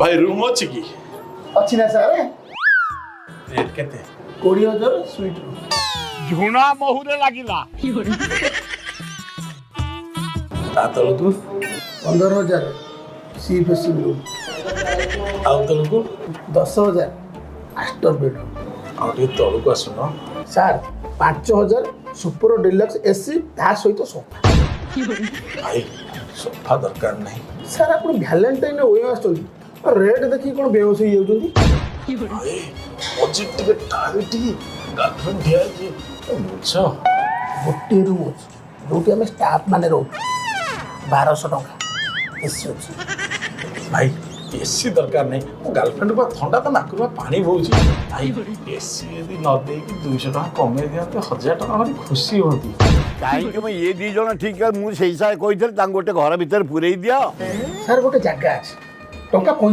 भाई रूम अच्छी की अच्छी ना सारे रेट केते 20,000 स्वीट रूम झुणा महुरे लागिला ता तलकू 15,000 सी फेसिंग रूम आउ तलकू 10,000 मास्टर बेडरूम आउ टे तलकू आसुन सार 5,000 सुपर डिलक्स एसी ता सहित सोफा भाई सोफा दरकार नहीं सार आप भैलेंटाइन ओए आसुଛନ୍ତି रेट देखि कोन बेहोश हो जाउଛନ୍ତି भाई बजेट टिके टाइट गर्लफ्रेंड दिया जी बुझ गोटे रूम अछि जोटी हमें स्टाफ माने रहू 1200 टका एसी अछि भाई एसी दरकार नहीं मो गर्लफ्रेंड को ठंडा तो नाकुरा पानी बोझी भाई एसी यदि न दे कि 200 टका कमे दिया तो 1000 टका भारी खुशी होती काहे मैं ये दी जण ठीक है मु सेई साय कहिथल तां गोटे घर भीतर पुरई दिया सार गोटे जगह अछि टका